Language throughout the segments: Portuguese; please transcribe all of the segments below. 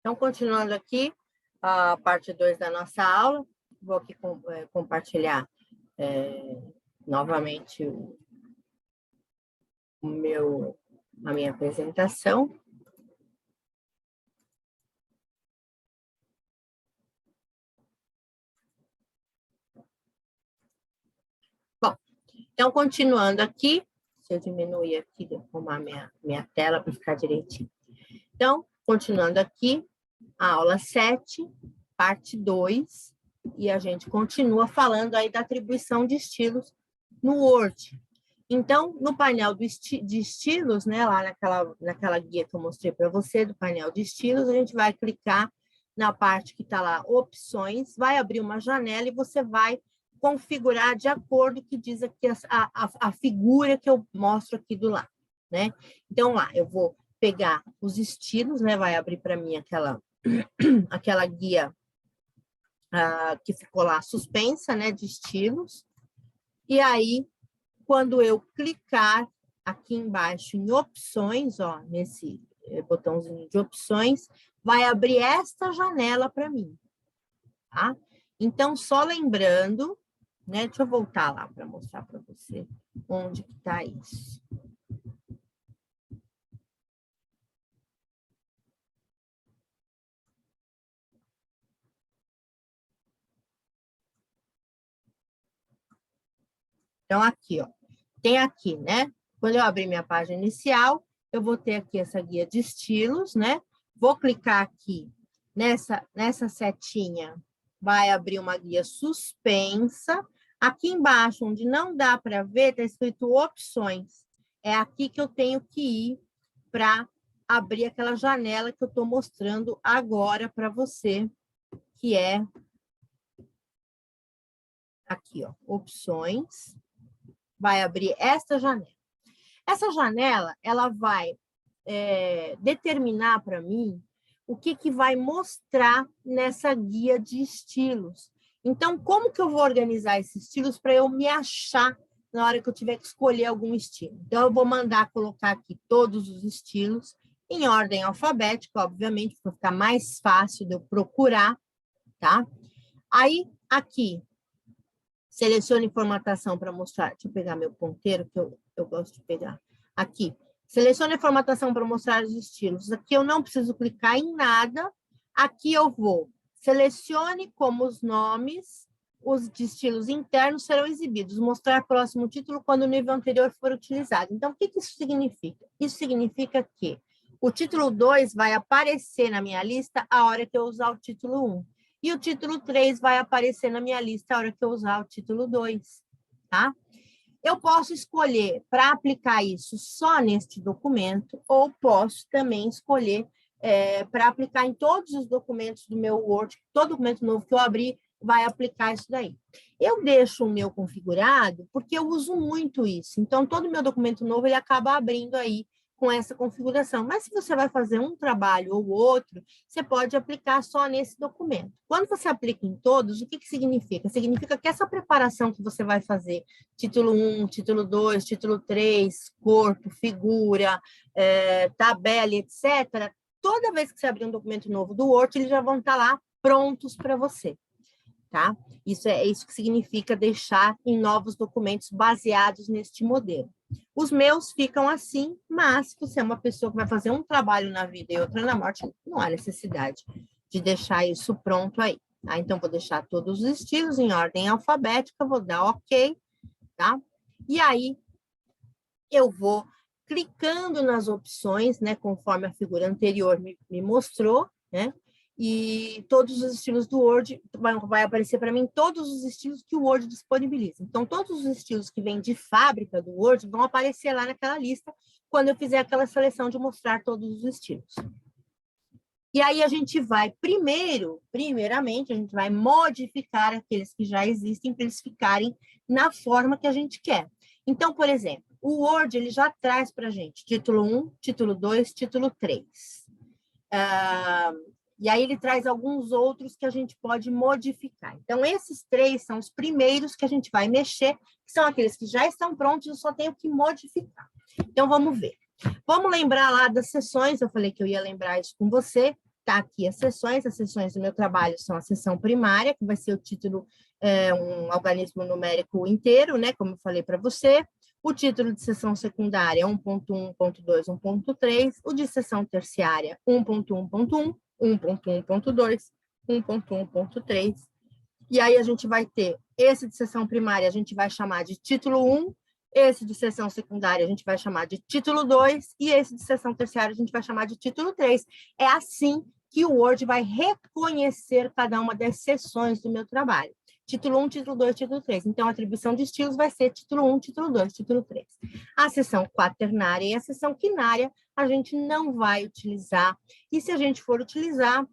Então, continuando aqui, a parte 2 da nossa aula, vou aqui compartilhar novamente a minha apresentação. Bom, então, continuando aqui, se eu diminuir aqui, arrumar minha tela para ficar direitinho. Então, continuando aqui, a aula 7, parte 2, e a gente continua falando aí da atribuição de estilos no Word. Então, no painel de estilos, né, lá naquela guia que eu mostrei para você, do painel de estilos, a gente vai clicar na parte que está lá, opções, vai abrir uma janela e você vai configurar de acordo com o que diz aqui a figura que eu mostro aqui do lado, né? Então, lá, eu vou pegar os estilos, né, vai abrir para mim aquela guia que ficou lá suspensa, né, de estilos, e aí, quando eu clicar aqui embaixo em opções, ó, nesse botãozinho de opções, vai abrir esta janela para mim, tá? Então, só lembrando, né, deixa eu voltar lá para mostrar para você onde que está isso. Então, aqui, ó, tem aqui, né? Quando eu abrir minha página inicial, eu vou ter aqui essa guia de estilos, né? Vou clicar aqui nessa setinha, vai abrir uma guia suspensa. Aqui embaixo, onde não dá para ver, está escrito opções. É aqui que eu tenho que ir para abrir aquela janela que eu estou mostrando agora para você, que é aqui, ó, opções. Vai abrir esta janela. Essa janela, ela vai determinar para mim o que vai mostrar nessa guia de estilos. Então, como que eu vou organizar esses estilos para eu me achar na hora que eu tiver que escolher algum estilo? Então, eu vou mandar colocar aqui todos os estilos em ordem alfabética, obviamente, para ficar mais fácil de eu procurar, tá? Aí, aqui, selecione formatação para mostrar. Deixa eu pegar meu ponteiro, que eu gosto de pegar. Aqui. Selecione a formatação para mostrar os estilos. Aqui eu não preciso clicar em nada. Aqui eu vou. Selecione como os nomes, os de estilos internos serão exibidos. Mostrar próximo título quando o nível anterior for utilizado. Então, o que isso significa? Isso significa que o título 2 vai aparecer na minha lista a hora que eu usar o título 1. E o título 3 vai aparecer na minha lista a hora que eu usar o título 2, tá? Eu posso escolher para aplicar isso só neste documento, ou posso também escolher para aplicar em todos os documentos do meu Word, todo documento novo que eu abrir vai aplicar isso daí. Eu deixo o meu configurado porque eu uso muito isso, então todo meu documento novo ele acaba abrindo aí com essa configuração. Mas se você vai fazer um trabalho ou outro, você pode aplicar só nesse documento. Quando você aplica em todos, o que significa? Significa que essa preparação que você vai fazer, título 1, título 2, título 3, corpo, figura, tabela, etc., toda vez que você abrir um documento novo do Word, eles já vão estar lá prontos para você. Tá? Isso é isso que significa deixar em novos documentos baseados neste modelo. Os meus ficam assim, mas se você é uma pessoa que vai fazer um trabalho na vida e outra na morte, não há necessidade de deixar isso pronto aí. Tá? Então, vou deixar todos os estilos em ordem alfabética, vou dar OK, tá? E aí, eu vou clicando nas opções, né, conforme a figura anterior me mostrou, né? E todos os estilos do Word, vai aparecer para mim todos os estilos que o Word disponibiliza. Então, todos os estilos que vêm de fábrica do Word vão aparecer lá naquela lista quando eu fizer aquela seleção de mostrar todos os estilos. E aí a gente vai, primeiramente, a gente vai modificar aqueles que já existem para eles ficarem na forma que a gente quer. Então, por exemplo, o Word ele já traz para a gente título 1, título 2, título 3. E aí ele traz alguns outros que a gente pode modificar. Então, esses 3 são os primeiros que a gente vai mexer, que são aqueles que já estão prontos, eu só tenho que modificar. Então, vamos ver. Vamos lembrar lá das sessões, eu falei que eu ia lembrar isso com você, tá aqui as sessões do meu trabalho são a seção primária, que vai ser o título, um organismo numérico inteiro, né, como eu falei para você. O título de seção secundária 1.1, 1.2, 1.3, o de seção terciária 1.1.1, 1.1.2, 1.1.3. E aí a gente vai ter esse de seção primária, a gente vai chamar de título 1, esse de seção secundária a gente vai chamar de título 2 e esse de seção terciária a gente vai chamar de título 3. É assim que o Word vai reconhecer cada uma das seções do meu trabalho. Título 1, título 2, título 3. Então, a atribuição de estilos vai ser título 1, título 2, título 3. A seção quaternária e a seção quinária a gente não vai utilizar. E se a gente for utilizar,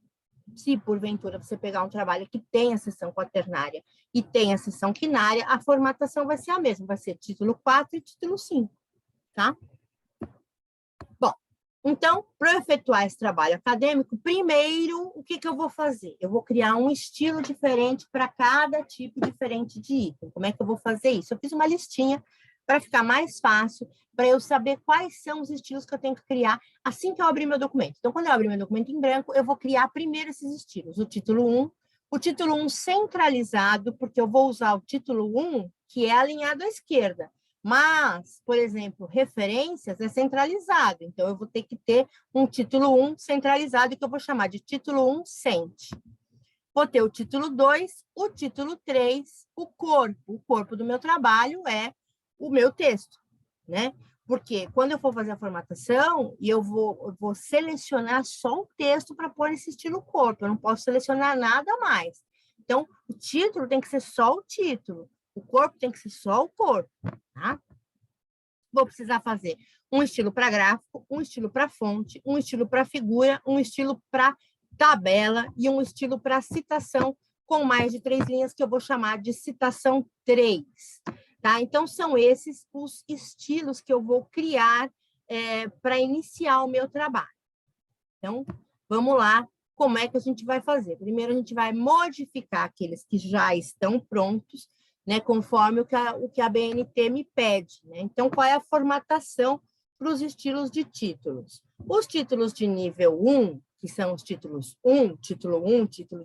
se porventura você pegar um trabalho que tem a seção quaternária e tem a seção quinária, a formatação vai ser a mesma, vai ser título 4 e título 5, tá? Bom, então, para efetuar esse trabalho acadêmico, primeiro, o que eu vou fazer? Eu vou criar um estilo diferente para cada tipo diferente de item. Como é que eu vou fazer isso? Eu fiz uma listinha para ficar mais fácil, para eu saber quais são os estilos que eu tenho que criar assim que eu abrir meu documento. Então, quando eu abrir meu documento em branco, eu vou criar primeiro esses estilos. O título 1 centralizado, porque eu vou usar o título 1, que é alinhado à esquerda. Mas, por exemplo, referências é centralizado. Então, eu vou ter que ter um título 1 centralizado, que eu vou chamar de título 1 Cent. Vou ter o título 2, o título 3, o corpo. O corpo do meu trabalho é o meu texto, né? Porque quando eu for fazer a formatação, eu vou selecionar só o texto para pôr esse estilo corpo, eu não posso selecionar nada mais. Então, o título tem que ser só o título, o corpo tem que ser só o corpo, tá? Vou precisar fazer um estilo para gráfico, um estilo para fonte, um estilo para figura, um estilo para tabela e um estilo para citação com mais de 3 linhas, que eu vou chamar de citação 3. Tá? Então, são esses os estilos que eu vou criar para iniciar o meu trabalho. Então, vamos lá, como é que a gente vai fazer? Primeiro, a gente vai modificar aqueles que já estão prontos, né, conforme o que a BNT me pede. Né? Então, qual é a formatação para os estilos de títulos? Os títulos de nível 1, que são os títulos 1, título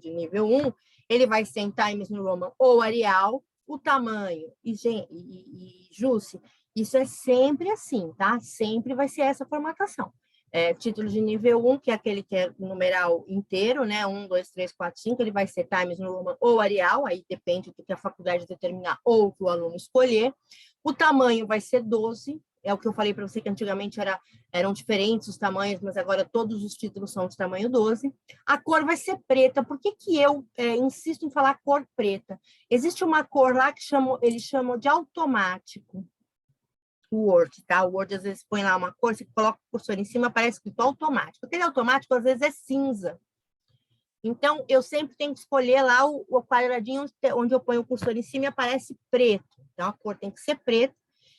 de nível 1, ele vai ser em Times New Roman ou Arial. O tamanho, e Jussi, isso é sempre assim, tá? Sempre vai ser essa formatação. Título de nível 1, que é aquele que é numeral inteiro, né? 1, 2, 3, 4, 5, ele vai ser Times New Roman ou Arial, aí depende do que a faculdade determinar ou o que o aluno escolher. O tamanho vai ser 12, é o que eu falei para você que antigamente eram diferentes os tamanhos, mas agora todos os títulos são de tamanho 12. A cor vai ser preta. Por que eu insisto em falar cor preta? Existe uma cor lá que eles chamam de automático. O Word, tá? O Word às vezes põe lá uma cor, você coloca o cursor em cima, aparece escrito automático. Aquele automático às vezes é cinza. Então, eu sempre tenho que escolher lá o quadradinho onde eu ponho o cursor em cima e aparece preto. Então, a cor tem que ser preta.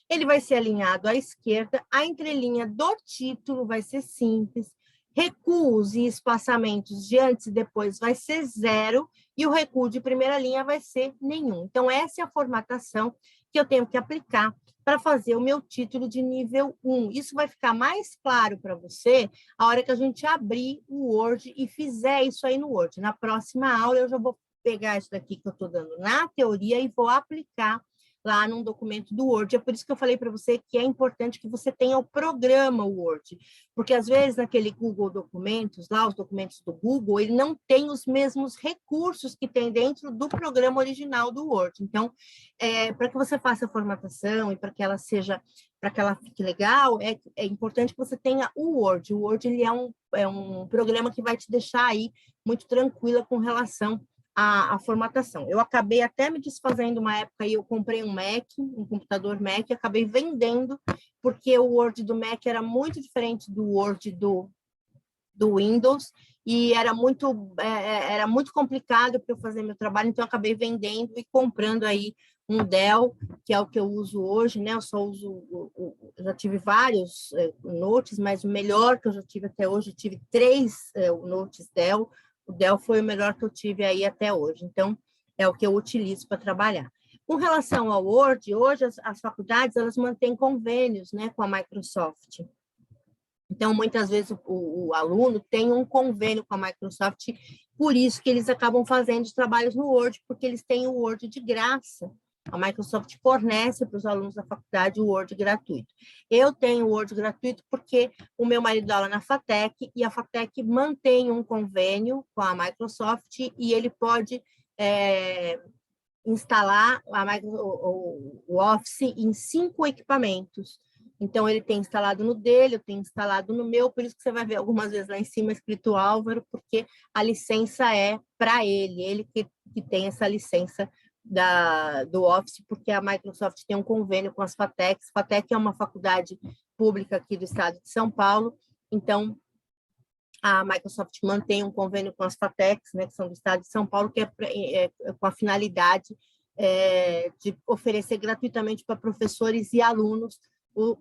Ele vai ser alinhado à esquerda, a entrelinha do título vai ser simples, recuos e espaçamentos de antes e depois vai ser 0, e o recuo de primeira linha vai ser nenhum. Então, essa é a formatação que eu tenho que aplicar para fazer o meu título de nível 1. Isso vai ficar mais claro para você a hora que a gente abrir o Word e fizer isso aí no Word. Na próxima aula, eu já vou pegar isso daqui que eu estou dando na teoria e vou aplicar lá num documento do Word. É por isso que eu falei para você que é importante que você tenha o programa Word, porque às vezes naquele Google Documentos, lá os documentos do Google, ele não tem os mesmos recursos que tem dentro do programa original do Word. Então, para que você faça a formatação e para que ela fique legal, é importante que você tenha o Word. O Word ele é um programa que vai te deixar aí muito tranquila com relação a formatação. Eu acabei até me desfazendo uma época aí, eu comprei um Mac, um computador Mac, e acabei vendendo, porque o Word do Mac era muito diferente do Word do Windows, e era muito complicado para eu fazer meu trabalho, então eu acabei vendendo e comprando aí um Dell, que é o que eu uso hoje, né? Eu só uso, eu já tive vários notes, mas o melhor que eu já tive até hoje, eu tive 3 notes Dell. O Dell foi o melhor que eu tive aí até hoje. Então, é o que eu utilizo para trabalhar. Com relação ao Word, hoje as faculdades elas mantêm convênios, né, com a Microsoft. Então, muitas vezes, o aluno tem um convênio com a Microsoft, por isso que eles acabam fazendo os trabalhos no Word, porque eles têm o Word de graça. A Microsoft fornece para os alunos da faculdade o Word gratuito. Eu tenho o Word gratuito porque o meu marido dá aula na FATEC, e a FATEC mantém um convênio com a Microsoft, e ele pode instalar o Office em 5 equipamentos. Então, ele tem instalado no dele, eu tenho instalado no meu, por isso que você vai ver algumas vezes lá em cima escrito Álvaro, porque a licença é para ele que tem essa licença do Office, porque a Microsoft tem um convênio com as FATECs. FATEC é uma faculdade pública aqui do estado de São Paulo, então a Microsoft mantém um convênio com as FATECs, né, que são do estado de São Paulo, que é com a finalidade de oferecer gratuitamente para professores e alunos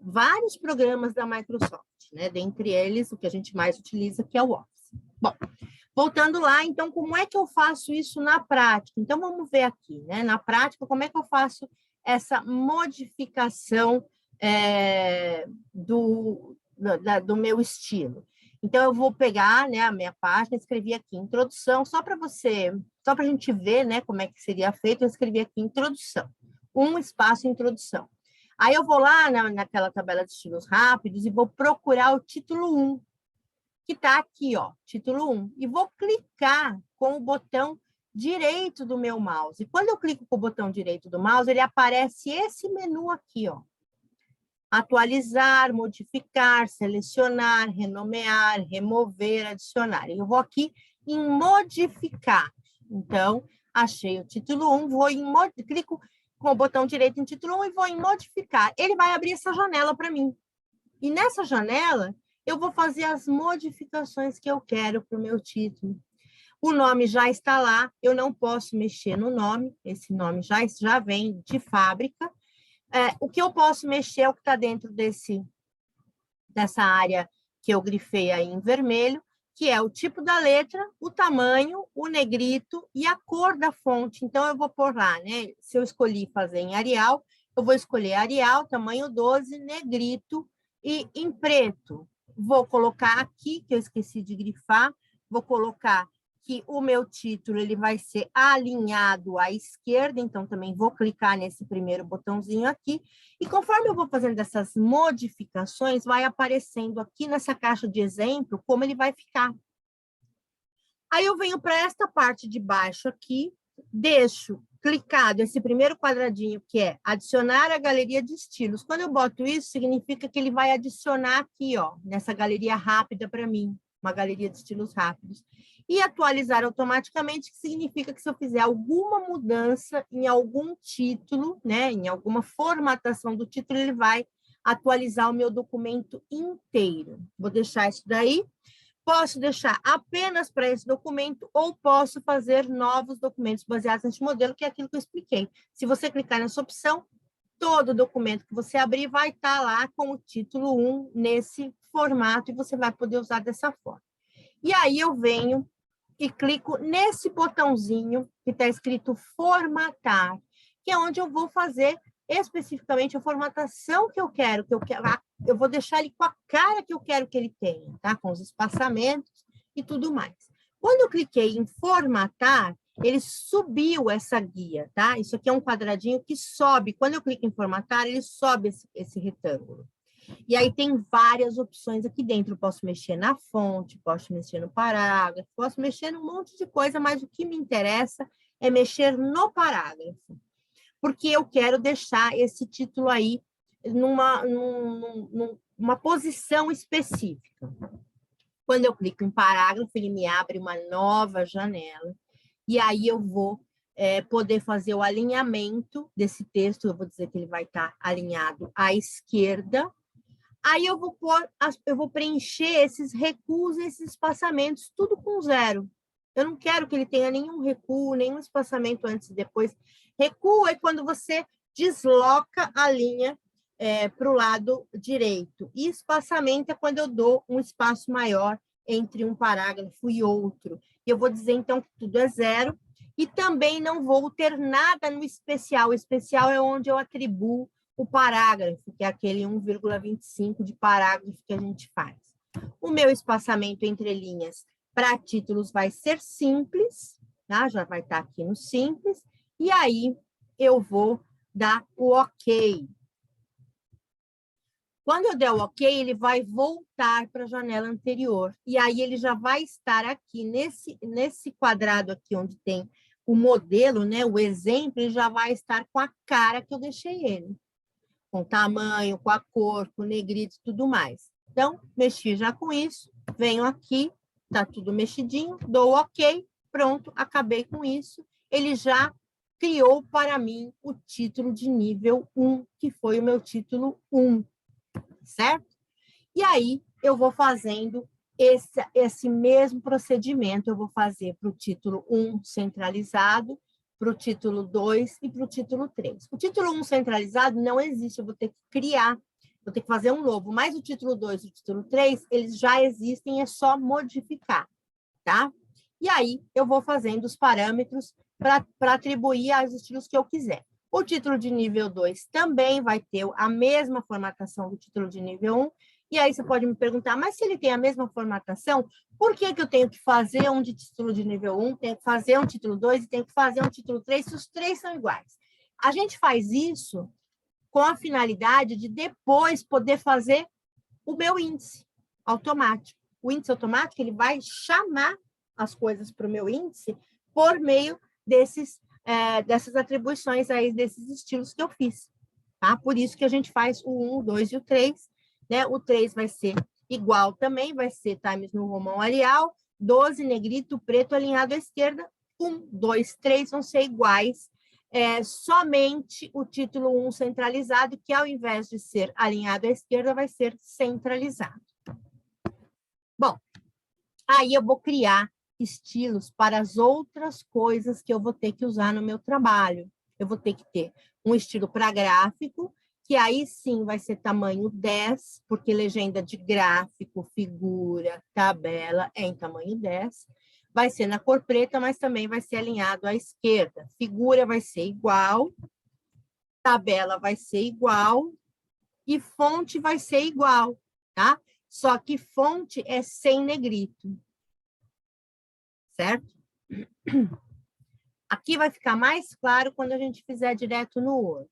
vários programas da Microsoft, né? Dentre eles, o que a gente mais utiliza, que é o Office. Bom, voltando lá, então, como é que eu faço isso na prática? Então, vamos ver aqui, né? Na prática, como é que eu faço essa modificação do meu estilo? Então, eu vou pegar, né, a minha página, escrevi aqui introdução, só para a gente ver, né, como é que seria feito, eu escrevi aqui introdução, um espaço introdução. Aí eu vou lá naquela tabela de estilos rápidos e vou procurar o título 1, que está aqui, ó, título 1, e vou clicar com o botão direito do meu mouse. E quando eu clico com o botão direito do mouse, ele aparece esse menu aqui, ó. Atualizar, modificar, selecionar, renomear, remover, adicionar. Eu vou aqui em modificar. Então, achei o título 1, clico com o botão direito em título 1 e vou em modificar. Ele vai abrir essa janela para mim. E nessa janela, eu vou fazer as modificações que eu quero para o meu título. O nome já está lá, eu não posso mexer no nome, esse nome já vem de fábrica. O que eu posso mexer é o que está dentro dessa área que eu grifei aí em vermelho, que é o tipo da letra, o tamanho, o negrito e a cor da fonte. Então, eu vou pôr lá, né? Se eu escolhi fazer em Arial, eu vou escolher Arial, tamanho 12, negrito e em preto. Vou colocar aqui, que eu esqueci de grifar, vou colocar que o meu título ele vai ser alinhado à esquerda, então também vou clicar nesse primeiro botãozinho aqui, e conforme eu vou fazendo essas modificações, vai aparecendo aqui nessa caixa de exemplo como ele vai ficar. Aí eu venho para esta parte de baixo aqui, deixo clicado esse primeiro quadradinho, que é adicionar a galeria de estilos. Quando eu boto isso, significa que ele vai adicionar aqui, ó, nessa galeria rápida para mim, uma galeria de estilos rápidos. E atualizar automaticamente, que significa que se eu fizer alguma mudança em algum título, né, em alguma formatação do título, ele vai atualizar o meu documento inteiro. Vou deixar isso daí. Posso deixar apenas para esse documento ou posso fazer novos documentos baseados neste modelo, que é aquilo que eu expliquei. Se você clicar nessa opção, todo documento que você abrir vai estar lá com o título 1 nesse formato e você vai poder usar dessa forma. E aí eu venho e clico nesse botãozinho que está escrito formatar, que é onde eu vou fazer especificamente a formatação que eu quero, eu vou deixar ele com a cara que eu quero que ele tenha, tá? Com os espaçamentos e tudo mais. Quando eu cliquei em formatar, ele subiu essa guia, tá? Isso aqui é um quadradinho que sobe. Quando eu clico em formatar, ele sobe esse retângulo. E aí tem várias opções aqui dentro. Eu posso mexer na fonte, posso mexer no parágrafo, posso mexer num monte de coisa, mas o que me interessa é mexer no parágrafo. Porque eu quero deixar esse título aí numa posição específica. Quando eu clico em parágrafo, ele me abre uma nova janela, e aí eu vou poder fazer o alinhamento desse texto, eu vou dizer que ele vai estar alinhado à esquerda, aí eu vou preencher esses recuos, esses espaçamentos, tudo com 0. Eu não quero que ele tenha nenhum recuo, nenhum espaçamento antes e depois. Recuo é quando você desloca a linha para o lado direito. E espaçamento é quando eu dou um espaço maior entre um parágrafo e outro. E eu vou dizer, então, que tudo é 0. E também não vou ter nada no especial. O especial é onde eu atribuo o parágrafo, que é aquele 1,25 de parágrafo que a gente faz. O meu espaçamento entre linhas para títulos vai ser simples, tá? Já vai estar aqui no simples. E aí, eu vou dar o OK. Quando eu der o OK, ele vai voltar para a janela anterior. E aí, ele já vai estar aqui, nesse quadrado aqui, onde tem o modelo, né? O exemplo, ele já vai estar com a cara que eu deixei ele. Com o tamanho, com a cor, com o negrito e tudo mais. Então, mexi já com isso, venho aqui, tá tudo mexidinho, dou OK, pronto, acabei com isso. Ele já criou para mim o título de nível 1, que foi o meu título 1, certo? E aí, eu vou fazendo esse mesmo procedimento, eu vou fazer para o título 1 centralizado, para o título 2 e para o título 3. O título 1 centralizado não existe, eu vou ter que criar, vou ter que fazer um novo, mas o título 2 e o título 3, eles já existem, é só modificar, tá? E aí, eu vou fazendo os parâmetros para atribuir aos estilos que eu quiser. O título de nível 2 também vai ter a mesma formatação do título de nível 1, e aí você pode me perguntar, mas se ele tem a mesma formatação, por que eu tenho que fazer um de título de nível 1, tenho que fazer um título 2 e tenho que fazer um título 3, se os três são iguais? A gente faz isso com a finalidade de depois poder fazer o meu índice automático. O índice automático, ele vai chamar as coisas para o meu índice por meio dessas atribuições aí, desses estilos que eu fiz. Tá? Por isso que a gente faz o 1, o 2 e o 3. Né? O 3 vai ser igual também, vai ser Times New Roman Arial, 12 negrito, preto alinhado à esquerda, 1, 2, 3 vão ser iguais, somente o título 1 centralizado, que ao invés de ser alinhado à esquerda, vai ser centralizado. Bom, aí eu vou criar estilos para as outras coisas que eu vou ter que usar no meu trabalho. Eu vou ter que ter um estilo para gráfico, que aí sim vai ser tamanho 10, porque legenda de gráfico, figura, tabela é em tamanho 10. Vai ser na cor preta, mas também vai ser alinhado à esquerda. Figura vai ser igual, tabela vai ser igual e fonte vai ser igual, tá? Só que fonte é sem negrito, certo? Aqui vai ficar mais claro quando a gente fizer direto no Word.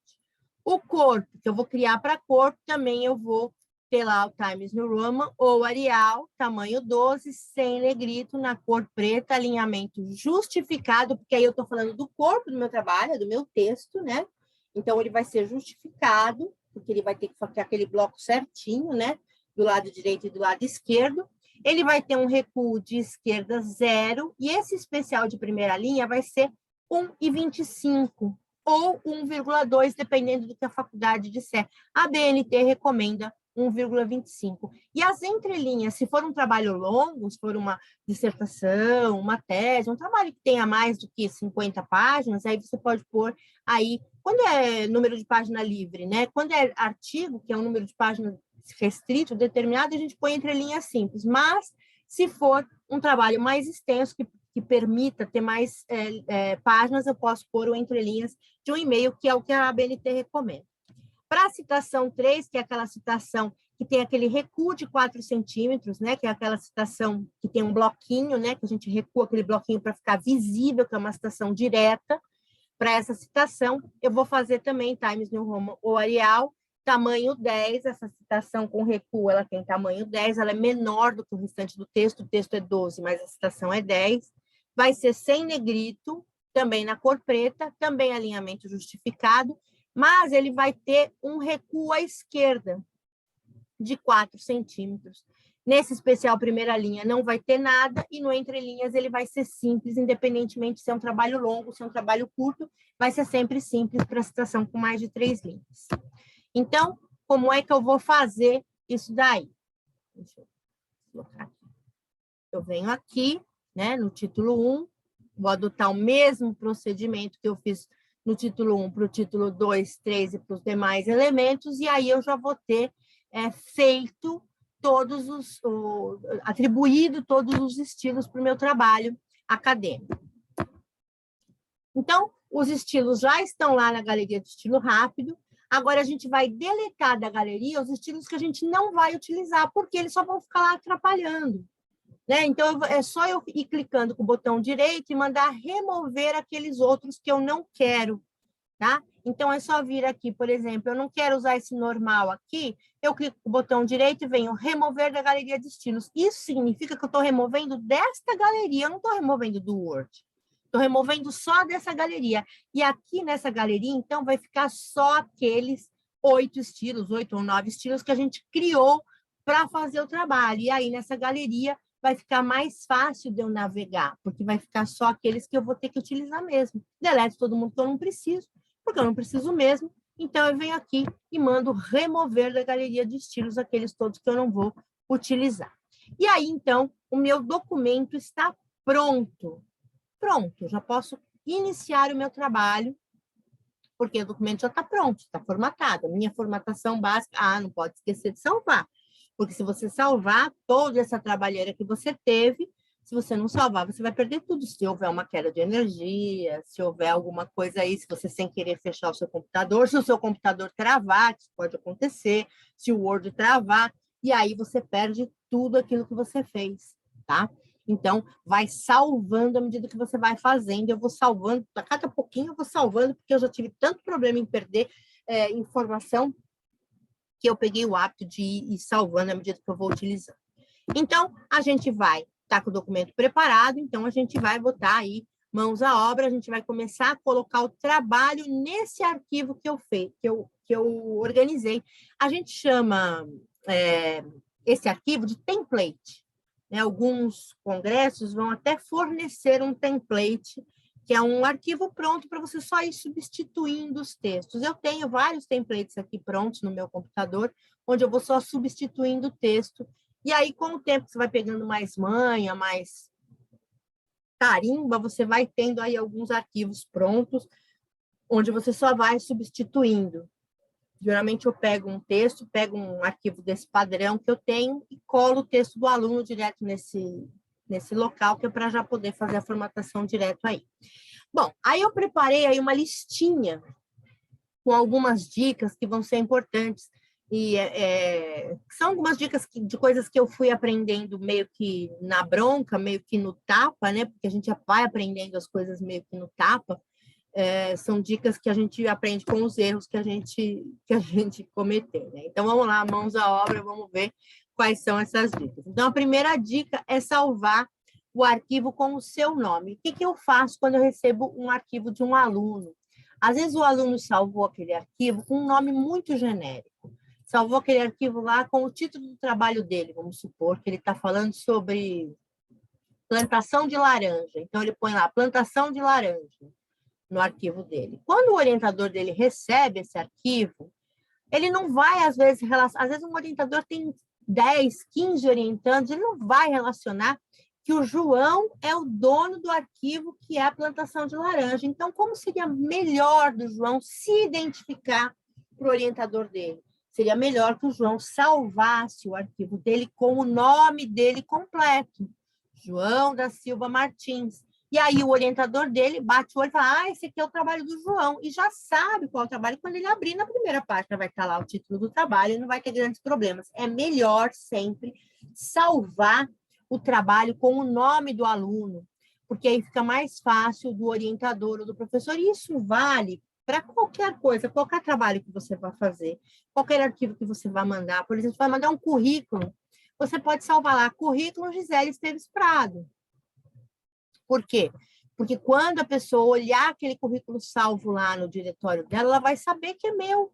O corpo, que eu vou criar para corpo, também eu vou ter lá o Times New Roman ou Arial, tamanho 12, sem negrito, na cor preta, alinhamento justificado, porque aí eu estou falando do corpo do meu trabalho, do meu texto, né? Então, ele vai ser justificado, porque ele vai ter que fazer aquele bloco certinho, né? Do lado direito e do lado esquerdo. Ele vai ter um recuo de esquerda 0, e esse especial de primeira linha vai ser 1,25 ou 1,2, dependendo do que a faculdade disser. A BNT recomenda 1,25. E as entrelinhas, se for um trabalho longo, se for uma dissertação, uma tese, um trabalho que tenha mais do que 50 páginas, aí você pode pôr aí, quando é número de página livre, né? Quando é artigo, que é um número de página restrito, determinado, a gente põe entrelinhas simples. Mas, se for um trabalho mais extenso, que permita ter mais páginas, eu posso pôr o entrelinhas de um e-mail, que é o que a ABNT recomenda. Para a citação 3, que é aquela citação que tem aquele recuo de 4 centímetros, né, que é aquela citação que tem um bloquinho, né, que a gente recua aquele bloquinho para ficar visível, que é uma citação direta. Para essa citação, eu vou fazer também Times New Roman ou Arial, tamanho 10, essa citação com recuo, ela tem tamanho 10, ela é menor do que o restante do texto, o texto é 12, mas a citação é 10. Vai ser sem negrito, também na cor preta, também alinhamento justificado, mas ele vai ter um recuo à esquerda de 4 centímetros. Nesse especial primeira linha não vai ter nada, e no entrelinhas ele vai ser simples, independentemente se é um trabalho longo, se é um trabalho curto, vai ser sempre simples para a citação com mais de 3 linhas. Então, como é que eu vou fazer isso daí? Deixa eu colocar aqui. Eu venho aqui, né, no título 1, vou adotar o mesmo procedimento que eu fiz no título 1 para o título 2, 3 e para os demais elementos, e aí eu já vou ter feito atribuído todos os estilos para o meu trabalho acadêmico. Então, os estilos já estão lá na galeria de estilo rápido. Agora, a gente vai deletar da galeria os estilos que a gente não vai utilizar, porque eles só vão ficar lá atrapalhando. Né? Então, é só eu ir clicando com o botão direito e mandar remover aqueles outros que eu não quero. Tá? Então, é só vir aqui, por exemplo, eu não quero usar esse normal aqui, eu clico com o botão direito e venho remover da galeria de estilos. Isso significa que eu estou removendo desta galeria, eu não estou removendo do Word. Estou removendo só dessa galeria. E aqui nessa galeria, então, vai ficar só aqueles 8 estilos, 8 ou 9 estilos que a gente criou para fazer o trabalho. E aí, nessa galeria, vai ficar mais fácil de eu navegar, porque vai ficar só aqueles que eu vou ter que utilizar mesmo. Deleto todo mundo que eu não preciso, porque eu não preciso mesmo, então eu venho aqui e mando remover da galeria de estilos aqueles todos que eu não vou utilizar. E aí, então, o meu documento está pronto. Pronto, já posso iniciar o meu trabalho, porque o documento já está pronto, está formatado. A minha formatação básica, não pode esquecer de salvar, porque se você salvar toda essa trabalheira que você teve, se você não salvar, você vai perder tudo. Se houver uma queda de energia, se houver alguma coisa aí, se você sem querer fechar o seu computador, se o seu computador travar, que isso pode acontecer, se o Word travar, e aí você perde tudo aquilo que você fez, tá? Então, vai salvando à medida que você vai fazendo. Eu vou salvando, a cada pouquinho eu vou salvando, porque eu já tive tanto problema em perder informação, que eu peguei o hábito de ir salvando à medida que eu vou utilizando. Então, a gente vai estar com o documento preparado, então a gente vai botar aí mãos à obra, a gente vai começar a colocar o trabalho nesse arquivo que eu fiz, que eu organizei. A gente chama esse arquivo de template. Né? Alguns congressos vão até fornecer um template, que é um arquivo pronto para você só ir substituindo os textos. Eu tenho vários templates aqui prontos no meu computador, onde eu vou só substituindo o texto. E aí, com o tempo, você vai pegando mais manha, mais tarimba, você vai tendo aí alguns arquivos prontos, onde você só vai substituindo. Geralmente, eu pego um texto, pego um arquivo desse padrão que eu tenho e colo o texto do aluno direto nesse local, que é para já poder fazer a formatação direto aí. Bom, aí eu preparei aí uma listinha com algumas dicas que vão ser importantes. E são algumas dicas de coisas que eu fui aprendendo meio que na bronca, meio que no tapa, né? Porque a gente vai aprendendo as coisas meio que no tapa. São dicas que a gente aprende com os erros que a gente cometeu, né? Então, vamos lá, mãos à obra, vamos ver quais são essas dicas. Então, a primeira dica é salvar o arquivo com o seu nome. O que eu faço quando eu recebo um arquivo de um aluno? Às vezes, o aluno salvou aquele arquivo com um nome muito genérico. Salvou aquele arquivo lá com o título do trabalho dele, vamos supor que ele está falando sobre plantação de laranja. Então, ele põe lá, plantação de laranja, no arquivo dele. Quando o orientador dele recebe esse arquivo, ele não vai, às vezes, um orientador tem 10, 15 orientandos, ele não vai relacionar que o João é o dono do arquivo que é a plantação de laranja. Então, como seria melhor do João se identificar para o orientador dele? Seria melhor que o João salvasse o arquivo dele com o nome dele completo, João da Silva Martins. E aí o orientador dele bate o olho e fala, esse aqui é o trabalho do João, e já sabe qual é o trabalho. Quando ele abrir na primeira página, vai estar lá o título do trabalho e não vai ter grandes problemas. É melhor sempre salvar o trabalho com o nome do aluno, porque aí fica mais fácil do orientador ou do professor, e isso vale para qualquer coisa, qualquer trabalho que você vai fazer, qualquer arquivo que você vai mandar. Por exemplo, você vai mandar um currículo, você pode salvar lá, currículo Gisele Esteves Prado. Por quê? Porque quando a pessoa olhar aquele currículo salvo lá no diretório dela, ela vai saber que é meu.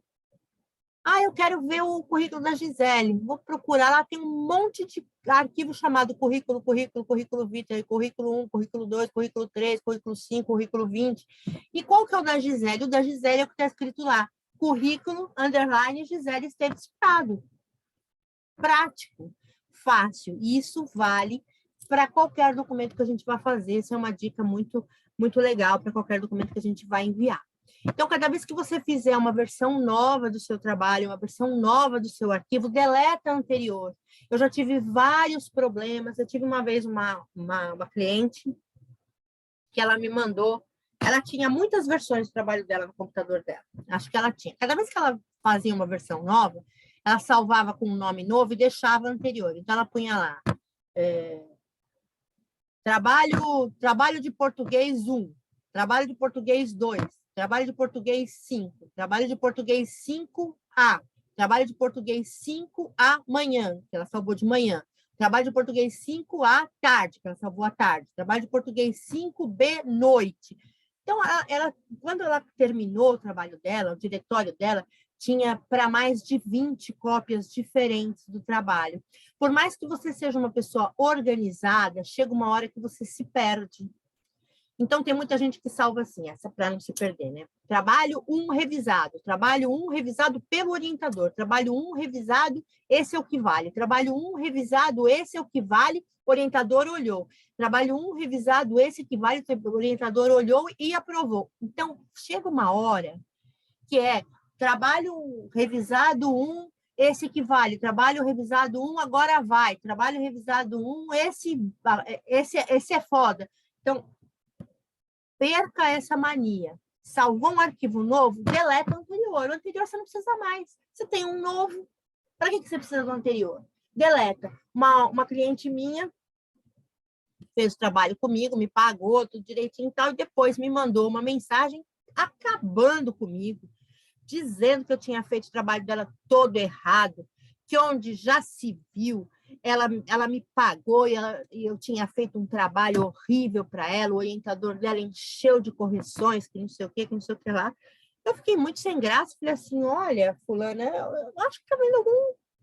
Eu quero ver o currículo da Gisele. Vou procurar, lá tem um monte de arquivo chamado currículo vitae, currículo 1, currículo 2, currículo 3, currículo 5, currículo 20. E qual que é o da Gisele? O da Gisele é o que está escrito lá. Currículo, _ Gisele Esteves Prado. Prático, fácil. E isso vale para qualquer documento que a gente vai fazer. Essa é uma dica muito, muito legal para qualquer documento que a gente vai enviar. Então, cada vez que você fizer uma versão nova do seu trabalho, uma versão nova do seu arquivo, deleta a anterior. Eu já tive vários problemas. Eu tive uma vez uma cliente que ela me mandou ela tinha muitas versões do trabalho dela no computador dela. Acho que ela tinha. Cada vez que ela fazia uma versão nova, ela salvava com um nome novo e deixava a anterior. Então, ela punha lá, trabalho de português 1, trabalho de português 2, trabalho de português 5, trabalho de português 5A, trabalho de português 5A manhã, que ela salvou de manhã, trabalho de português 5A tarde, que ela salvou à tarde, trabalho de português 5B noite. Então, quando ela terminou o trabalho dela, o diretório dela, tinha para mais de 20 cópias diferentes do trabalho. Por mais que você seja uma pessoa organizada, chega uma hora que você se perde. Então, tem muita gente que salva assim, essa para não se perder, né? Trabalho 1 revisado, trabalho 1 revisado pelo orientador, trabalho 1 revisado, esse é o que vale, trabalho 1 revisado, esse é o que vale, orientador olhou, trabalho 1 revisado, esse que vale, o orientador olhou e aprovou. Então, chega uma hora que é trabalho revisado 1, esse que vale, trabalho revisado 1, agora vai, trabalho revisado 1, esse é foda. Então, perca essa mania. Salvou um arquivo novo, deleta o anterior. O anterior você não precisa mais. Você tem um novo, para que você precisa do anterior? Deleta. Uma cliente minha fez o trabalho comigo, me pagou tudo direitinho e tal, e depois me mandou uma mensagem acabando comigo, dizendo que eu tinha feito o trabalho dela todo errado, que onde já se viu, ela me pagou e eu tinha feito um trabalho horrível para ela, o orientador dela encheu de correções, que não sei o que lá. Eu fiquei muito sem graça, falei assim, olha, fulana, eu acho que está vendo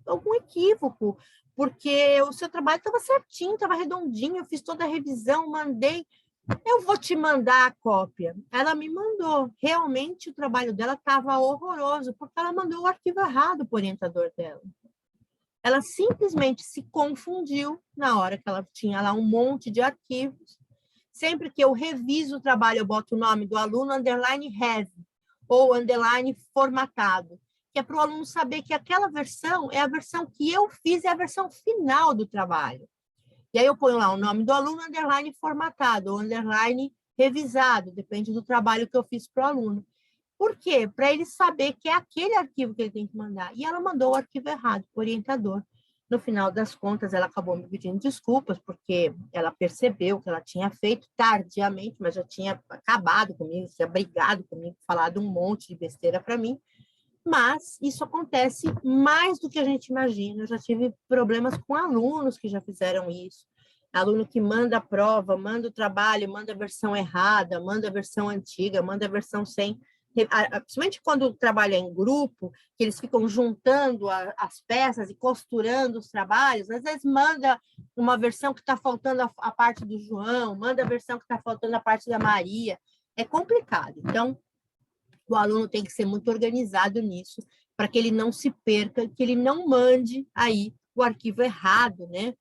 algum equívoco, porque o seu trabalho estava certinho, estava redondinho, eu fiz toda a revisão, mandei, eu vou te mandar a cópia. Ela me mandou. Realmente o trabalho dela estava horroroso, porque ela mandou o arquivo errado para o orientador dela. Ela simplesmente se confundiu na hora que ela tinha lá um monte de arquivos. Sempre que eu reviso o trabalho, eu boto o nome do aluno, underline have, ou underline formatado, que é para o aluno saber que aquela versão é a versão que eu fiz, é a versão final do trabalho. E aí eu ponho lá o nome do aluno, underline formatado, ou underline revisado, depende do trabalho que eu fiz para o aluno. Por quê? Para ele saber que é aquele arquivo que ele tem que mandar. E ela mandou o arquivo errado para o orientador. No final das contas, ela acabou me pedindo desculpas, porque ela percebeu que ela tinha feito tardiamente, mas já tinha acabado comigo, tinha brigado comigo, falado um monte de besteira para mim. Mas isso acontece mais do que a gente imagina. Eu já tive problemas com alunos que já fizeram isso. Aluno que manda a prova, manda o trabalho, manda a versão errada, manda a versão antiga, manda a versão sem... Principalmente quando trabalha em grupo, que eles ficam juntando as peças e costurando os trabalhos, às vezes manda uma versão que está faltando a parte do João, manda a versão que está faltando a parte da Maria. É complicado. Então, o aluno tem que ser muito organizado nisso, para que ele não se perca, que ele não mande aí o arquivo errado, né?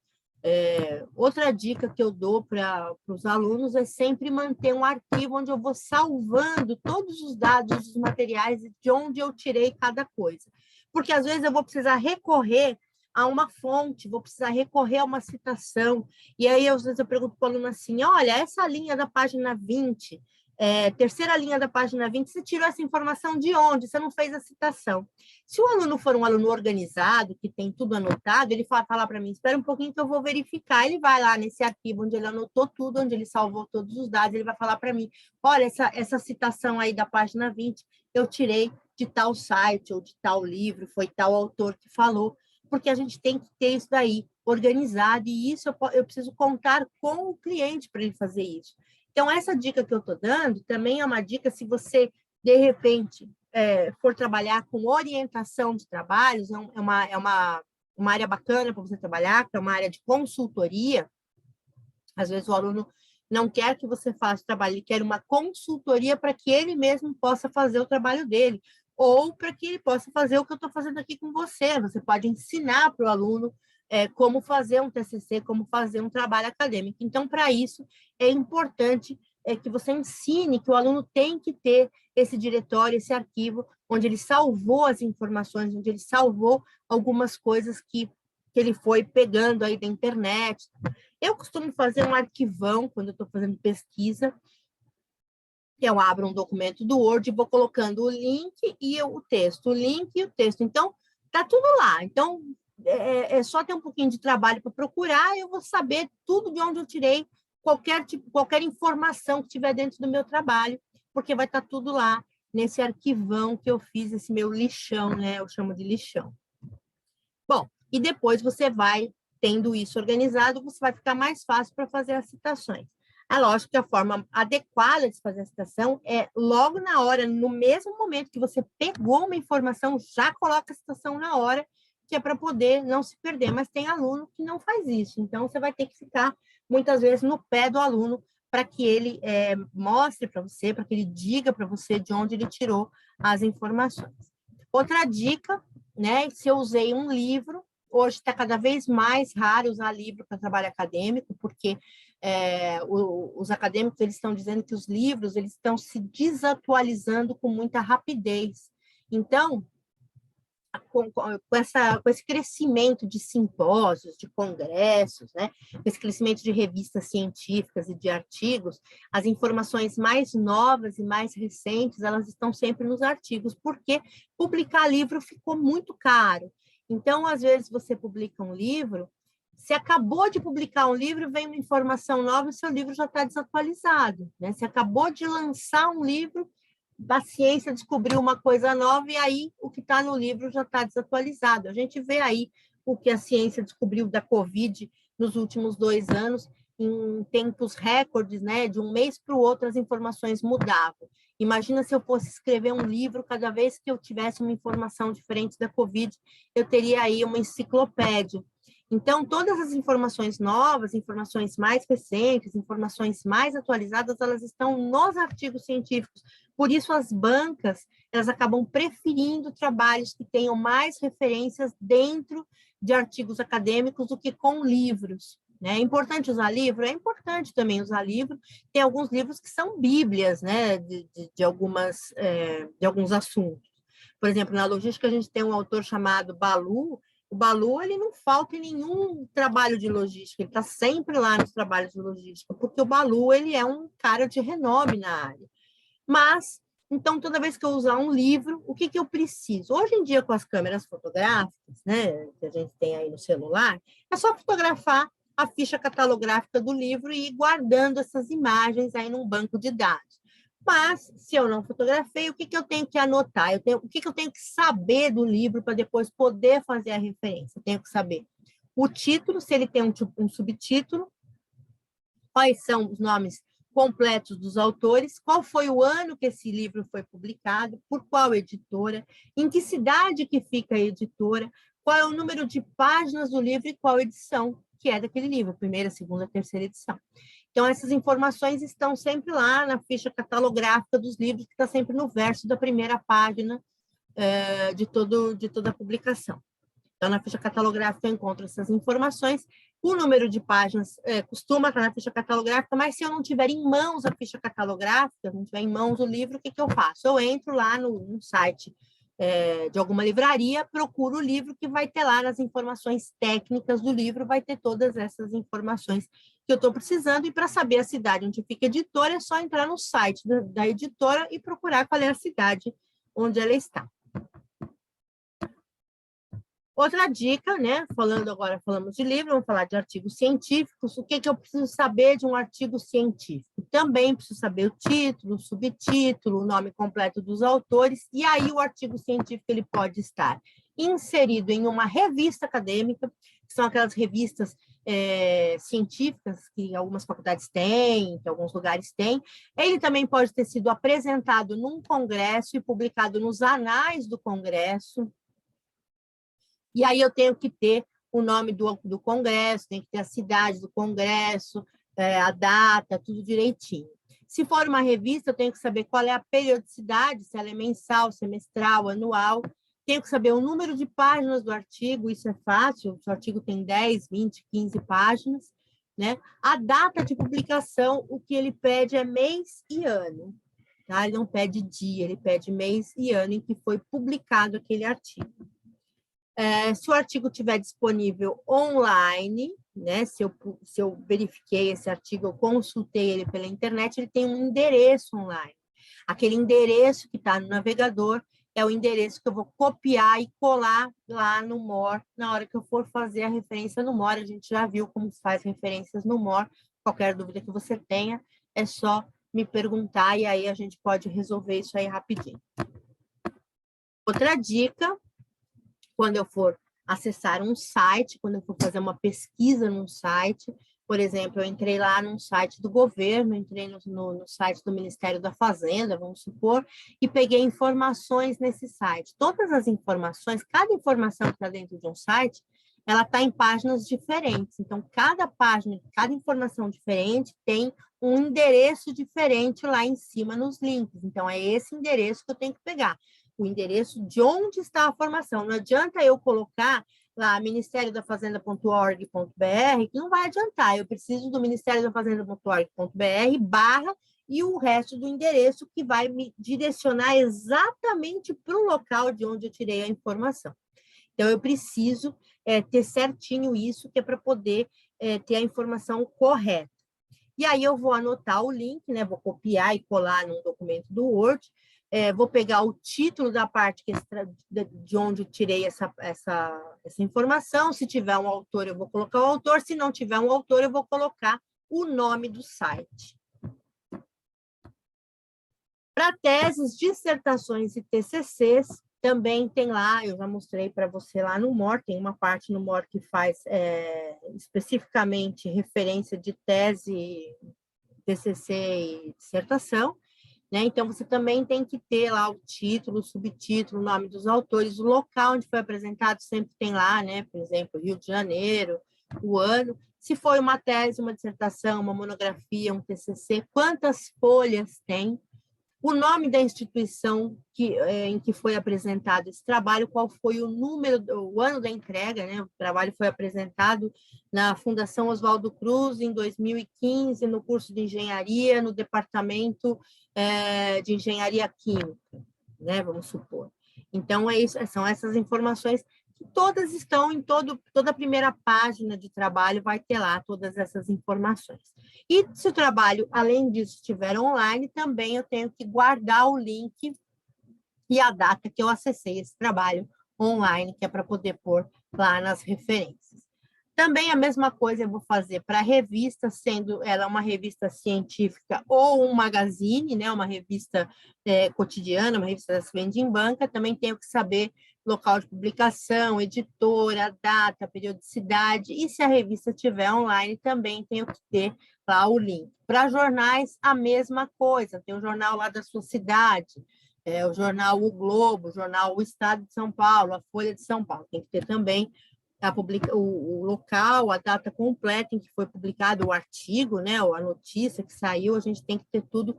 Outra dica que eu dou para os alunos é sempre manter um arquivo onde eu vou salvando todos os dados dos materiais de onde eu tirei cada coisa. Porque às vezes eu vou precisar recorrer a uma fonte, vou precisar recorrer a uma citação, e aí às vezes eu pergunto para o aluno assim, olha, essa linha da página 20, terceira linha da página 20, você tirou essa informação de onde? Você não fez a citação. Se o aluno for um aluno organizado, que tem tudo anotado, ele fala para mim, espera um pouquinho que eu vou verificar. Ele vai lá nesse arquivo onde ele anotou tudo, onde ele salvou todos os dados, ele vai falar para mim, olha, essa citação aí da página 20, eu tirei de tal site ou de tal livro, foi tal autor que falou, porque a gente tem que ter isso daí organizado, e isso eu preciso contar com o cliente para ele fazer isso. Então, essa dica que eu estou dando também é uma dica se você, de repente, for trabalhar com orientação de trabalhos, é uma área bacana para você trabalhar, que é uma área de consultoria. Às vezes o aluno não quer que você faça o trabalho, ele quer uma consultoria para que ele mesmo possa fazer o trabalho dele, ou para que ele possa fazer o que eu estou fazendo aqui com você. Você pode ensinar para o aluno como fazer um TCC, como fazer um trabalho acadêmico. Então, para isso, é importante que você ensine que o aluno tem que ter esse diretório, esse arquivo, onde ele salvou as informações, onde ele salvou algumas coisas que ele foi pegando aí da internet. Eu costumo fazer um arquivão quando eu estou fazendo pesquisa, Eu abro um documento do Word e vou colocando o link e o texto, o link e o texto. Então, tá tudo lá. Então, é só ter um pouquinho de trabalho para procurar, eu vou saber tudo de onde eu tirei qualquer informação que tiver dentro do meu trabalho, porque vai estar tudo lá nesse arquivão que eu fiz, esse meu lixão, né? Eu chamo de lixão. Bom, e depois você vai tendo isso organizado, você vai ficar mais fácil para fazer as citações. É lógico que a forma adequada de fazer a citação é logo na hora, no mesmo momento que você pegou uma informação, já coloca a citação na hora, que é para poder não se perder. Mas tem aluno que não faz isso, então você vai ter que ficar, muitas vezes, no pé do aluno para que ele mostre para você, para que ele diga para você de onde ele tirou as informações. Outra dica, né? Se eu usei um livro, hoje está cada vez mais raro usar livro para trabalho acadêmico, porque os acadêmicos eles estão dizendo que os livros eles estão se desatualizando com muita rapidez. Então, com esse crescimento de simpósios, de congressos, né, com esse crescimento de revistas científicas e de artigos, as informações mais novas e mais recentes, elas estão sempre nos artigos, porque publicar livro ficou muito caro. Então, às vezes, você publica um livro, se acabou de publicar um livro, vem uma informação nova, o seu livro já está desatualizado, né? Se acabou de lançar um livro, a ciência descobriu uma coisa nova e aí o que está no livro já está desatualizado. A gente vê aí o que a ciência descobriu da Covid nos últimos 2 anos, em tempos recordes, né? De um mês para o outro as informações mudavam. Imagina se eu fosse escrever um livro, cada vez que eu tivesse uma informação diferente da Covid, eu teria aí uma enciclopédia. Então, todas as informações novas, informações mais recentes, informações mais atualizadas, elas estão nos artigos científicos. Por isso, as bancas, elas acabam preferindo trabalhos que tenham mais referências dentro de artigos acadêmicos do que com livros. Né? É importante usar livro? É importante também usar livro. Tem alguns livros que são bíblias, né? de alguns assuntos. Por exemplo, na logística, a gente tem um autor chamado Balu. O Balu, ele não falta em nenhum trabalho de logística, ele está sempre lá nos trabalhos de logística, porque o Balu, ele é um cara de renome na área. Mas, então, toda vez que eu usar um livro, o que eu preciso? Hoje em dia, com as câmeras fotográficas, né, que a gente tem aí no celular, é só fotografar a ficha catalográfica do livro e ir guardando essas imagens aí num banco de dados. Mas, se eu não fotografei, o que eu tenho que anotar? O que eu tenho que saber do livro para depois poder fazer a referência? Eu tenho que saber o título, se ele tem um subtítulo, quais são os nomes completos dos autores, qual foi o ano que esse livro foi publicado, por qual editora, em que cidade que fica a editora, qual é o número de páginas do livro e qual edição que é daquele livro, primeira, segunda, terceira edição. Então, essas informações estão sempre lá na ficha catalográfica dos livros, que está sempre no verso da primeira página de toda a publicação. Então, na ficha catalográfica eu encontro essas informações, o número de páginas costuma estar na ficha catalográfica, mas se eu não tiver em mãos a ficha catalográfica, não tiver em mãos o livro, o que eu faço? Eu entro lá no site de alguma livraria, procuro o livro que vai ter lá nas informações técnicas do livro, vai ter todas essas informações que eu estou precisando, e para saber a cidade onde fica a editora, é só entrar no site da editora e procurar qual é a cidade onde ela está. Outra dica, né? Falamos de livro, vamos falar de artigos científicos. O que eu preciso saber de um artigo científico? Também preciso saber o título, o subtítulo, o nome completo dos autores, e aí o artigo científico ele pode estar inserido em uma revista acadêmica, que são aquelas revistas científicas que algumas faculdades têm, que alguns lugares têm. Ele também pode ter sido apresentado num congresso e publicado nos anais do congresso. E aí eu tenho que ter o nome do congresso, tem que ter a cidade do congresso, a data, tudo direitinho. Se for uma revista, eu tenho que saber qual é a periodicidade, se ela é mensal, semestral, anual. Tenho que saber o número de páginas do artigo, isso é fácil, se o artigo tem 10, 20, 15 páginas. Né? A data de publicação, o que ele pede é mês e ano. Tá? Ele não pede dia, ele pede mês e ano em que foi publicado aquele artigo. Se o artigo estiver disponível online, né, se eu verifiquei esse artigo, eu consultei ele pela internet, ele tem um endereço online. Aquele endereço que está no navegador é o endereço que eu vou copiar e colar lá no More, na hora que eu for fazer a referência no More. A gente já viu como se faz referências no More. Qualquer dúvida que você tenha, é só me perguntar e aí a gente pode resolver isso aí rapidinho. Outra dica, quando eu for acessar um site, quando eu for fazer uma pesquisa num site, por exemplo, eu entrei lá num site do governo, entrei no site do Ministério da Fazenda, vamos supor, e peguei informações nesse site. Todas as informações, cada informação que está dentro de um site, ela está em páginas diferentes. Então, cada página, cada informação diferente tem um endereço diferente lá em cima nos links. Então, é esse endereço que eu tenho que pegar. O endereço de onde está a formação. Não adianta eu colocar lá ministério da fazenda.org.br, que não vai adiantar. Eu preciso do ministério da fazenda.org.br / e o resto do endereço que vai me direcionar exatamente para o local de onde eu tirei a informação. Então, eu preciso ter certinho isso, que é para poder ter a informação correta. E aí eu vou anotar o link, né? Vou copiar e colar num documento do Word, vou pegar o título da parte de onde eu tirei essa informação. Se tiver um autor, eu vou colocar o autor. Se não tiver um autor, eu vou colocar o nome do site. Para teses, dissertações e TCCs, também tem lá, eu já mostrei para você lá no More, tem uma parte no More que faz especificamente referência de tese, TCC e dissertação, né? Então, você também tem que ter lá o título, o subtítulo, o nome dos autores, o local onde foi apresentado, sempre tem lá, né? Por exemplo, Rio de Janeiro, o ano. Se foi uma tese, uma dissertação, uma monografia, um TCC, quantas folhas tem? O nome da instituição em que foi apresentado esse trabalho, qual foi o número, o ano da entrega, né? O trabalho foi apresentado na Fundação Oswaldo Cruz em 2015, no curso de engenharia, no departamento de engenharia química, né? Vamos supor. Então, são essas informações que todas estão em toda a primeira página de trabalho, vai ter lá todas essas informações. E se o trabalho, além disso, estiver online, também eu tenho que guardar o link e a data que eu acessei esse trabalho online, que é para poder pôr lá nas referências. Também a mesma coisa eu vou fazer para a revista, sendo ela uma revista científica ou um magazine, né, uma revista cotidiana, uma revista da se vende em banca, também tenho que saber local de publicação, editora, data, periodicidade, e se a revista estiver online, também tenho que ter lá o link. Para jornais, a mesma coisa, tem o jornal lá da sua cidade, o jornal O Globo, o jornal O Estado de São Paulo, a Folha de São Paulo, tem que ter também o local, a data completa em que foi publicado o artigo, né, ou a notícia que saiu, a gente tem que ter tudo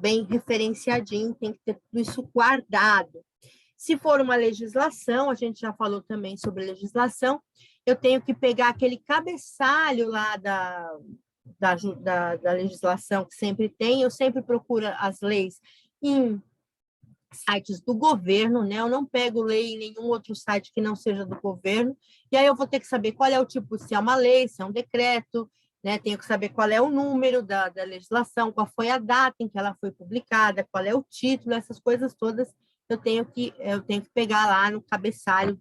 bem referenciadinho, tem que ter tudo isso guardado. Se for uma legislação, a gente já falou também sobre legislação, eu tenho que pegar aquele cabeçalho lá da legislação que sempre tem, eu sempre procuro as leis em sites do governo, né? Eu não pego lei em nenhum outro site que não seja do governo, e aí eu vou ter que saber qual é o tipo, se é uma lei, se é um decreto, né? Tenho que saber qual é o número da legislação, qual foi a data em que ela foi publicada, qual é o título, essas coisas todas eu tenho que pegar lá no cabeçalho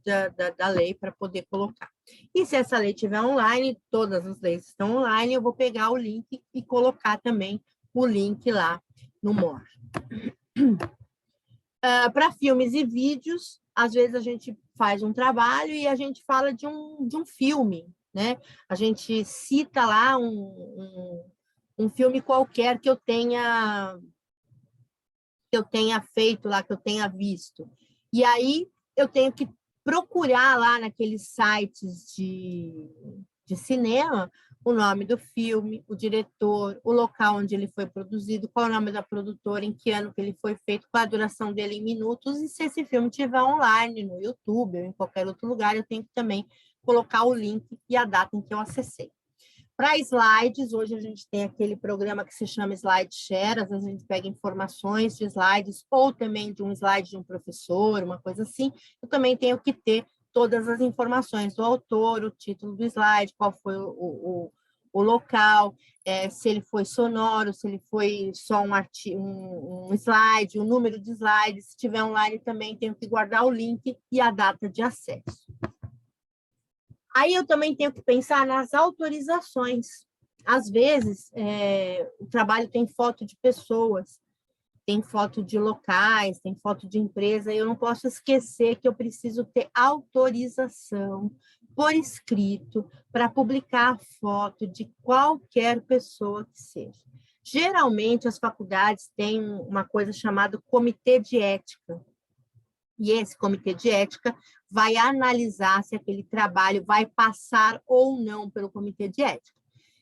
da lei para poder colocar. E se essa lei estiver online, todas as leis estão online, eu vou pegar o link e colocar também o link lá no More. Para filmes e vídeos, às vezes a gente faz um trabalho e a gente fala de um filme, né? A gente cita lá um filme qualquer que eu tenha feito lá, que eu tenha visto. E aí eu tenho que procurar lá naqueles sites de cinema o nome do filme, o diretor, o local onde ele foi produzido, qual é o nome da produtora, em que ano que ele foi feito, qual a duração dele em minutos, e se esse filme estiver online, no YouTube ou em qualquer outro lugar, eu tenho que também colocar o link e a data em que eu acessei. Para slides, hoje a gente tem aquele programa que se chama SlideShare, às vezes a gente pega informações de slides ou também de um slide de um professor, uma coisa assim. Eu também tenho que ter todas as informações do autor, o título do slide, qual foi o o local, se ele foi sonoro, se ele foi só um slide, o número de slides. Se tiver online também tenho que guardar o link e a data de acesso. Aí eu também tenho que pensar nas autorizações. Às vezes, o trabalho tem foto de pessoas, tem foto de locais, tem foto de empresa, e eu não posso esquecer que eu preciso ter autorização por escrito para publicar a foto de qualquer pessoa que seja. Geralmente, as faculdades têm uma coisa chamada comitê de ética, e esse comitê de ética vai analisar se aquele trabalho vai passar ou não pelo comitê de ética.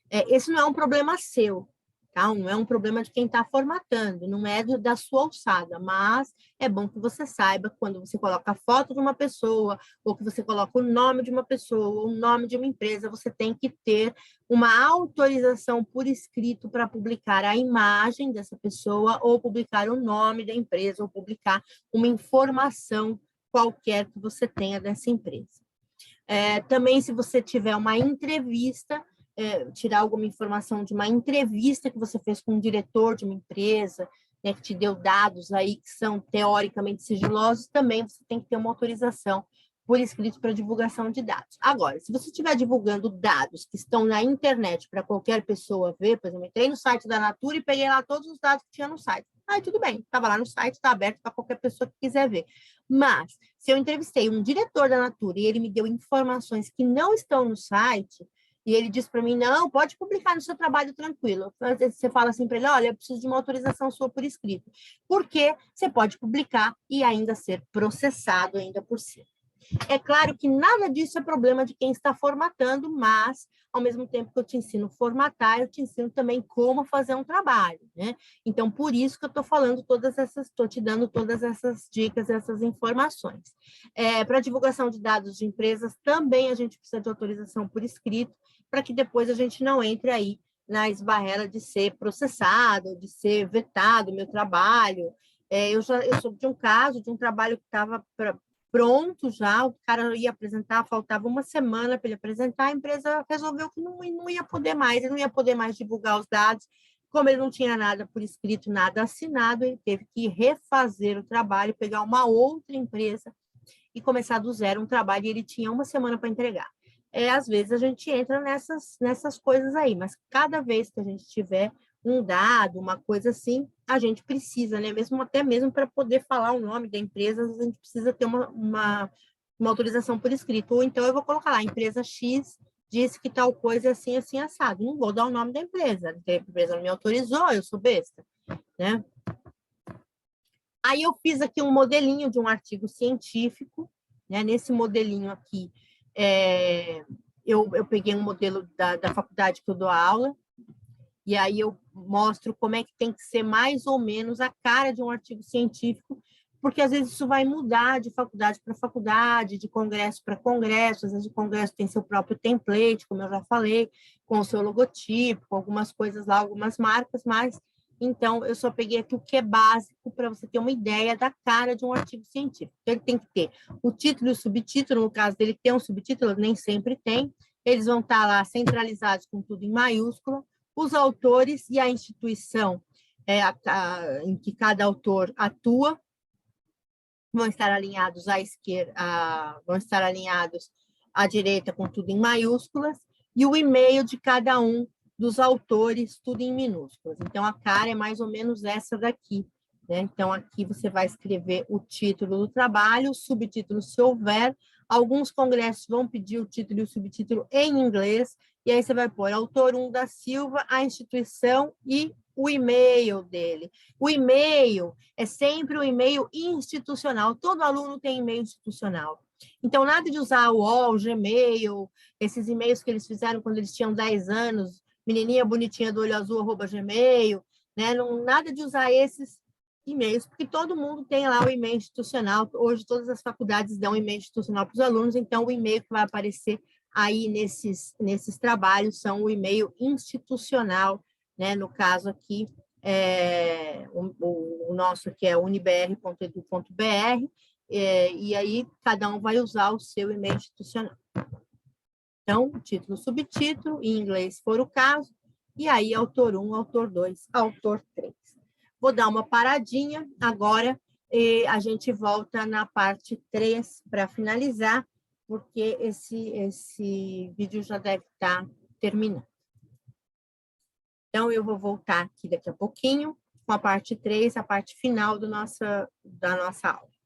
Esse não é um problema seu, tá? Não é um problema de quem está formatando, não é da sua alçada, mas é bom que você saiba quando você coloca a foto de uma pessoa, ou que você coloca o nome de uma pessoa, ou o nome de uma empresa, você tem que ter uma autorização por escrito para publicar a imagem dessa pessoa, ou publicar o nome da empresa, ou publicar uma informação qualquer que você tenha dessa empresa. Também, se você tiver uma entrevista, tirar alguma informação de uma entrevista que você fez com um diretor de uma empresa, né, que te deu dados aí que são teoricamente sigilosos, também você tem que ter uma autorização por escrito para divulgação de dados. Agora, se você estiver divulgando dados que estão na internet para qualquer pessoa ver, por exemplo, entrei no site da Natura e peguei lá todos os dados que tinha no site. Aí tudo bem, estava lá no site, está aberto para qualquer pessoa que quiser ver. Mas, se eu entrevistei um diretor da Natura e ele me deu informações que não estão no site, e ele disse para mim, não, pode publicar no seu trabalho tranquilo. Às vezes você fala assim para ele, olha, eu preciso de uma autorização sua por escrito. Porque você pode publicar e ainda ser processado ainda por cima. É claro que nada disso é problema de quem está formatando, mas, ao mesmo tempo que eu te ensino a formatar, eu te ensino também como fazer um trabalho, né? Então, por isso que eu estou falando estou te dando todas essas dicas, essas informações. Para divulgação de dados de empresas, também a gente precisa de autorização por escrito, para que depois a gente não entre aí na esbarrela de ser processado, de ser vetado o meu trabalho. Eu soube de um caso, de um trabalho que estava pronto já, o cara ia apresentar, faltava uma semana para ele apresentar, a empresa resolveu que não ia poder mais, ele não ia poder mais divulgar os dados, como ele não tinha nada por escrito, nada assinado, ele teve que refazer o trabalho, pegar uma outra empresa e começar do zero um trabalho, e ele tinha uma semana para entregar. Às vezes a gente entra nessas coisas aí, mas cada vez que a gente tiver um dado, uma coisa assim, a gente precisa, né? Até mesmo para poder falar o nome da empresa, a gente precisa ter uma autorização por escrito. Ou então eu vou colocar lá, empresa X disse que tal coisa é assim, assim, assado. Não vou dar o nome da empresa, a empresa não me autorizou, eu sou besta, né? Aí eu fiz aqui um modelinho de um artigo científico, né? Nesse modelinho aqui, eu peguei um modelo da faculdade que eu dou aula, e aí eu mostro como é que tem que ser mais ou menos a cara de um artigo científico, porque às vezes isso vai mudar de faculdade para faculdade, de congresso para congresso, às vezes o congresso tem seu próprio template, como eu já falei, com o seu logotipo, com algumas coisas lá, algumas marcas, mas então eu só peguei aqui o que é básico para você ter uma ideia da cara de um artigo científico. Então, ele tem que ter o título e o subtítulo, no caso dele tem um subtítulo, nem sempre tem, eles vão estar lá centralizados com tudo em maiúscula, os autores e a instituição em que cada autor atua vão estar alinhados à esquerda, vão estar alinhados à direita com tudo em maiúsculas, e o e-mail de cada um dos autores, tudo em minúsculas. Então, a cara é mais ou menos essa daqui, né? Então, aqui você vai escrever o título do trabalho, o subtítulo, se houver. Alguns congressos vão pedir o título e o subtítulo em inglês, e aí você vai pôr autor 1 da Silva, a instituição e o e-mail dele. O e-mail é sempre um e-mail institucional. Todo aluno tem e-mail institucional. Então, nada de usar o UOL, o Gmail, esses e-mails que eles fizeram quando eles tinham 10 anos, menininha bonitinha do olho azul, @gmail, né? Não, nada de usar esses e-mails, porque todo mundo tem lá o e-mail institucional. Hoje, todas as faculdades dão e-mail institucional para os alunos, então o e-mail que vai aparecer aí nesses trabalhos são o e-mail institucional, né? No caso aqui, o nosso que é unibr.edu.br, e aí cada um vai usar o seu e-mail institucional. Então, título, subtítulo, em inglês, se for o caso, e aí autor 1, autor 2, autor 3. Vou dar uma paradinha agora e a gente volta na parte 3 para finalizar, porque esse vídeo já deve estar terminando. Então, eu vou voltar aqui daqui a pouquinho com a parte 3, a parte final da nossa aula.